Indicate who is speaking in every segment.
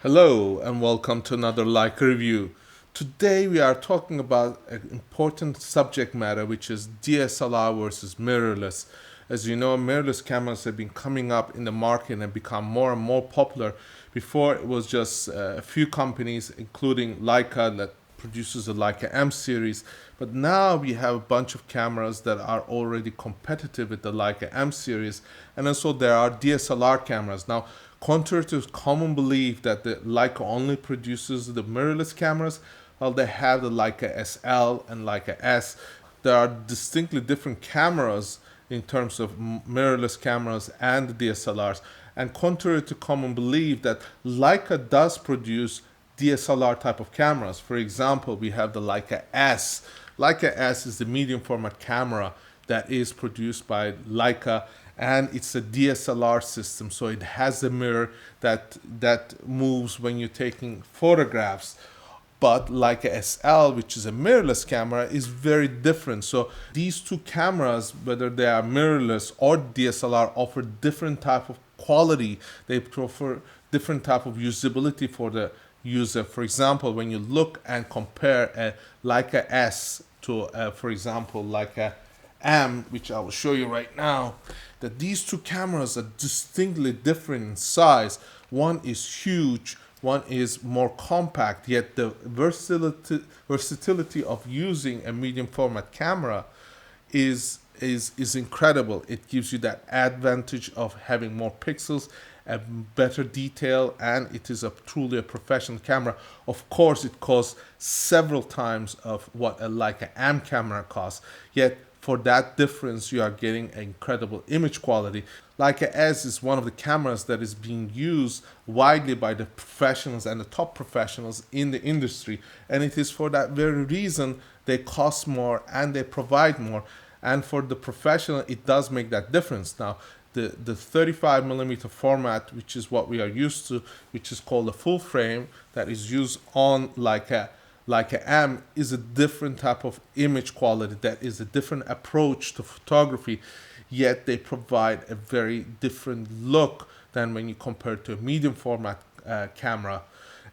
Speaker 1: Hello and welcome to another Leica review. Today we are talking about an important subject matter, which is DSLR versus mirrorless. As you know, mirrorless cameras have been coming up in the market and become more and more popular. Before it was just a few companies, including Leica, that produces the Leica M series, but now we have a bunch of cameras that are already competitive with the Leica M series, and also there are DSLR cameras. Now, contrary to common belief that the Leica only produces the mirrorless cameras, well, they have the Leica SL and Leica S. There are distinctly different cameras in terms of mirrorless cameras and DSLRs. And contrary to common belief that Leica does produce DSLR type of cameras. For example, we have the Leica S. Leica S is the medium format camera that is produced by Leica, and it's a DSLR system, so it has a mirror that moves when you're taking photographs. But Leica SL, which is a mirrorless camera, is very different. So these two cameras, whether they are mirrorless or DSLR, offer different type of quality. They offer different type of usability for the user. For example, when you look and compare a Leica S to, for example, Leica M, which I will show you right now, that these two cameras are distinctly different in size. One is huge, one is more compact, yet the versatility of using a medium format camera is incredible. It gives you that advantage of having more pixels, a better detail, and it is truly a professional camera. Of course, it costs several times of what a Leica M camera costs, yet for that difference you are getting incredible image quality. Leica S is one of the cameras that is being used widely by the professionals and the top professionals in the industry, and it is for that very reason they cost more and they provide more. And for the professional, it does make that difference. Now, the 35mm format, which is what we are used to, which is called a full frame, that is used on Leica M, is a different type of image quality. That is a different approach to photography, yet they provide a very different look than when you compare it to a medium format camera.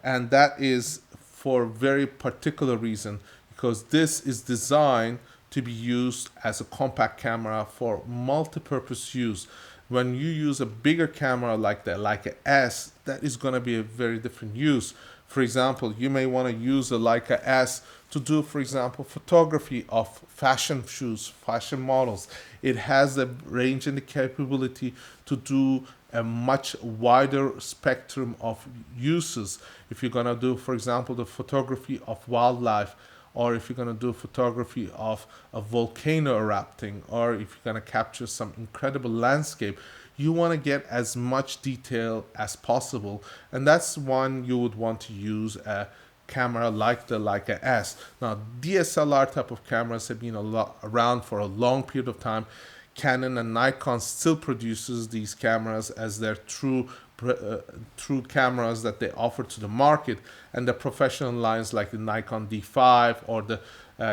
Speaker 1: And that is for a very particular reason, because this is designed to be used as a compact camera for multi-purpose use. When you use a bigger camera like the Leica S, that is going to be a very different use. For example, you may want to use a Leica S to do, for example, photography of fashion shoes, fashion models. It has the range and the capability to do a much wider spectrum of uses. If you're going to do, for example, the photography of wildlife, or if you're going to do photography of a volcano erupting, or if you're going to capture some incredible landscape, you want to get as much detail as possible. And that's one you would want to use a camera like the Leica S. Now, DSLR type of cameras have been around for a long period of time. Canon and Nikon still produces these cameras as their true cameras that they offer to the market, and the professional lines like the Nikon D5 or the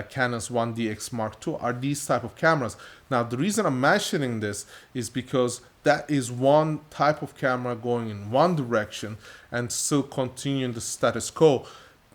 Speaker 1: Canon's 1DX Mark II are these type of cameras. Now, the reason I'm mentioning this is because that is one type of camera going in one direction and still continuing the status quo.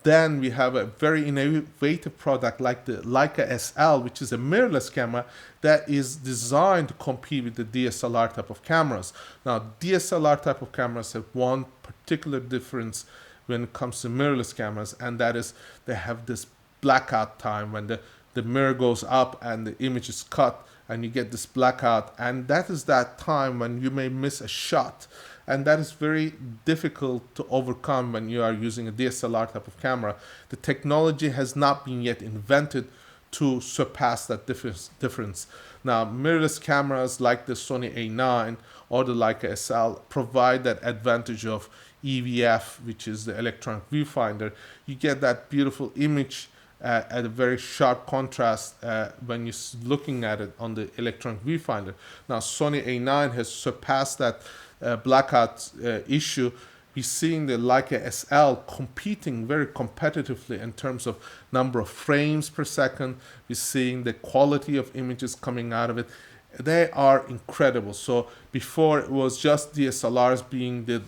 Speaker 1: Then we have a very innovative product like the Leica SL, which is a mirrorless camera that is designed to compete with the DSLR type of cameras. Now, DSLR type of cameras have one particular difference when it comes to mirrorless cameras, and that is they have this blackout time when the mirror goes up and the image is cut and you get this blackout, and that is that time when you may miss a shot. And that is very difficult to overcome when you are using a DSLR type of camera. The technology has not been yet invented to surpass that difference. Now, mirrorless cameras like the Sony A9 or the Leica SL provide that advantage of EVF, which is the electronic viewfinder. You get that beautiful image at a very sharp contrast when you're looking at it on the electronic viewfinder. Now, Sony A9 has surpassed that blackout issue. We're seeing the Leica SL competing very competitively in terms of number of frames per second. We're seeing the quality of images coming out of it. They are incredible. So before it was just DSLRs being the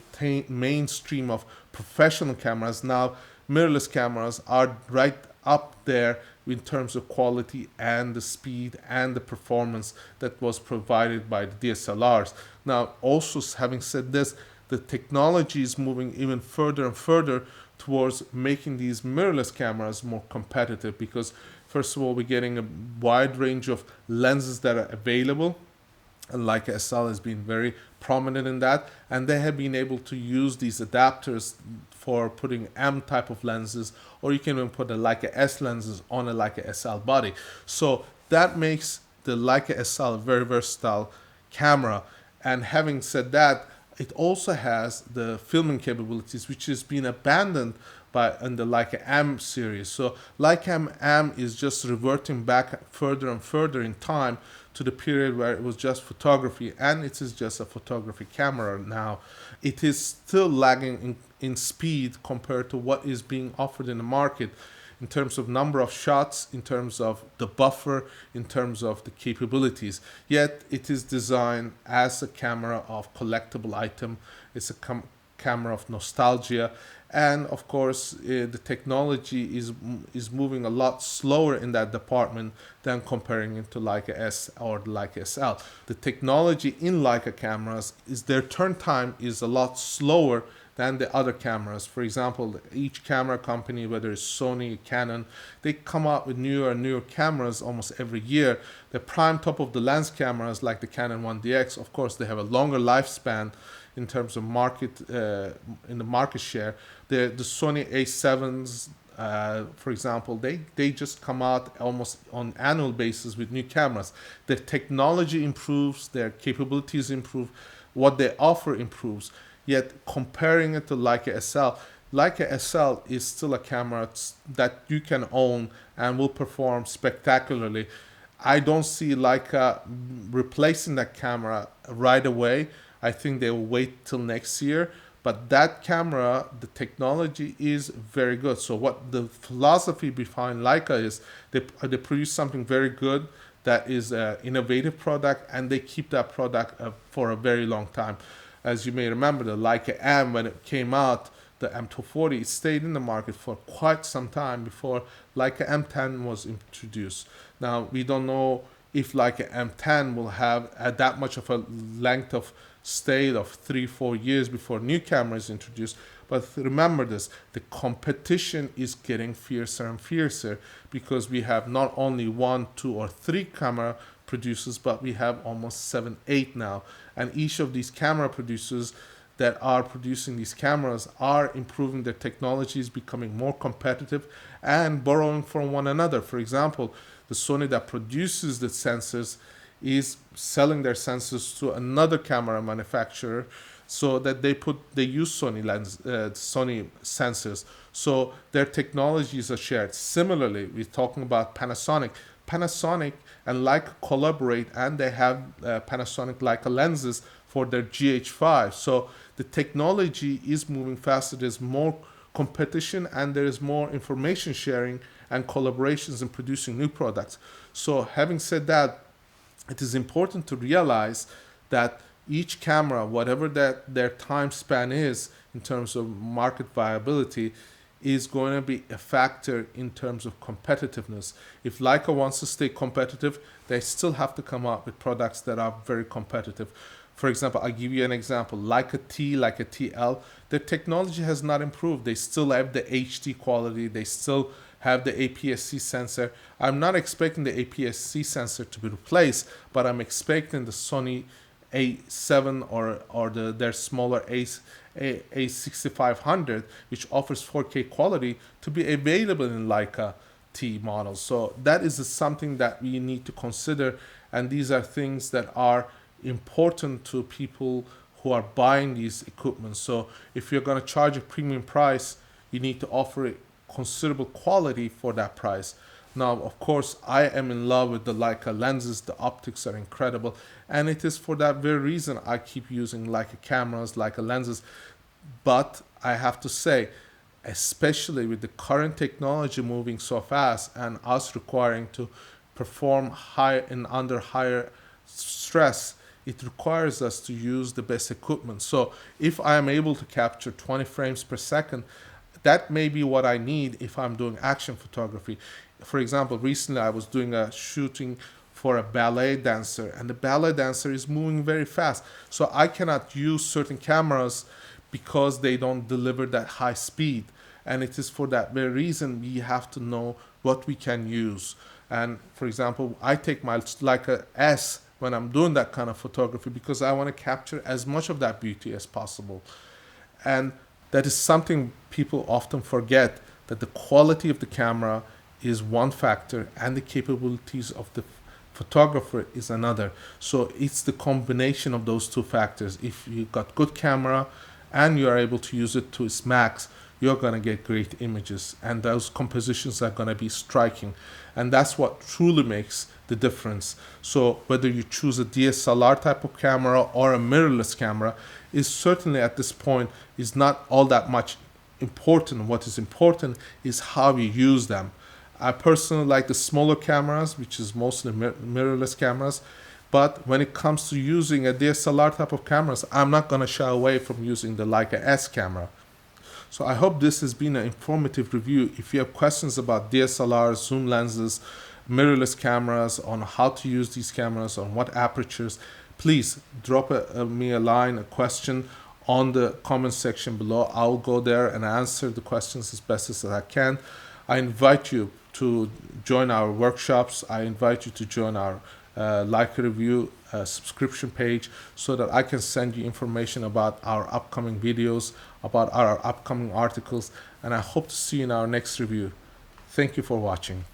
Speaker 1: mainstream of professional cameras. Now mirrorless cameras are right up there in terms of quality and the speed and the performance that was provided by the DSLRs. Now, also having said this, the technology is moving even further and further towards making these mirrorless cameras more competitive, because first of all, we're getting a wide range of lenses that are available, and Leica SL has been very prominent in that, and they have been able to use these adapters for putting M type of lenses, or you can even put a Leica S lenses on a Leica SL body. So that makes the Leica SL a very versatile camera. And having said that, it also has the filming capabilities, which has been abandoned in the Leica M series. So Leica M is just reverting back further and further in time to the period where it was just photography, and it is just a photography camera now. It is still lagging in speed compared to what is being offered in the market in terms of number of shots, in terms of the buffer, in terms of the capabilities. Yet it is designed as a camera of collectible item. It's a camera of nostalgia, and of course the technology is moving a lot slower in that department than comparing it to Leica S or the Leica SL. The technology in Leica cameras is their turn time is a lot slower than the other cameras. For example, each camera company, whether it's Sony, Canon, they come out with newer and newer cameras almost every year. The prime top of the lens cameras like the Canon 1DX, of course, they have a longer lifespan in terms of market, in the market share. The Sony A7s, for example, they just come out almost on annual basis with new cameras. Their technology improves, their capabilities improve, what they offer improves. Yet comparing it to Leica SL, Leica SL is still a camera that you can own and will perform spectacularly. I don't see Leica replacing that camera right away. I think they will wait till next year. But that camera, the technology is very good. So what the philosophy behind Leica is, they produce something very good that is an innovative product, and they keep that product for a very long time. As you may remember, the Leica M, when it came out, the M240, it stayed in the market for quite some time before Leica M10 was introduced. Now, we don't know if Leica M10 will have that much of a length of stay of 3-4 years before new camera is introduced. But remember this, the competition is getting fiercer and fiercer, because we have not only 1, 2, or 3 camera producers, but we have almost 7, 8 now. And each of these camera producers that are producing these cameras are improving their technologies, becoming more competitive, and borrowing from one another. For example, the Sony that produces the sensors is selling their sensors to another camera manufacturer, so that they use Sony Sony sensors. So their technologies are shared. Similarly, we're talking about Panasonic. Panasonic and Leica collaborate, and they have Panasonic Leica lenses for their GH5. So the technology is moving faster. There's more competition, and there is more information sharing and collaborations in producing new products. So having said that, it is important to realize that each camera, whatever that their time span is in terms of market viability, is going to be a factor in terms of competitiveness. If Leica wants to stay competitive, they still have to come up with products that are very competitive. For example, I'll give you an example. Leica T, Leica TL, their technology has not improved. They still have the HD quality. They still have the APS-C sensor. I'm not expecting the APS-C sensor to be replaced, but I'm expecting the Sony A7 or their smaller A6500, which offers 4K quality, to be available in Leica T models. So that is something that we need to consider, and these are things that are important to people who are buying these equipment. So if you're going to charge a premium price, you need to offer considerable quality for that price. Now, of course, I am in love with the Leica lenses. The optics are incredible, and it is for that very reason I keep using Leica cameras, Leica lenses. But I have to say, especially with the current technology moving so fast and us requiring to perform higher stress, it requires us to use the best equipment. So if I am able to capture 20 frames per second, that may be what I need if I'm doing action photography. For example, recently I was doing a shooting for a ballet dancer, and the ballet dancer is moving very fast. So I cannot use certain cameras because they don't deliver that high speed. And it is for that very reason we have to know what we can use. And for example, I take my Leica S when I'm doing that kind of photography because I want to capture as much of that beauty as possible. And that is something people often forget, that the quality of the camera is one factor and the capabilities of the photographer is another. So it's the combination of those two factors. If you got good camera and you are able to use it to its max, you're going to get great images, and those compositions are going to be striking. And that's what truly makes the difference. So whether you choose a DSLR type of camera or a mirrorless camera is certainly at this point is not all that much important. What is important is how you use them. I personally like the smaller cameras, which is mostly mirrorless cameras. But when it comes to using a DSLR type of cameras, I'm not going to shy away from using the Leica S camera. So I hope this has been an informative review. If you have questions about DSLR, zoom lenses, mirrorless cameras, on how to use these cameras, on what apertures, please drop me a line, a question on the comment section below. I'll go there and answer the questions as best as I can. I invite you to join our workshops. I invite you to join our Leica review subscription page so that I can send you information about our upcoming videos, about our upcoming articles, and I hope to see you in our next review. Thank you for watching.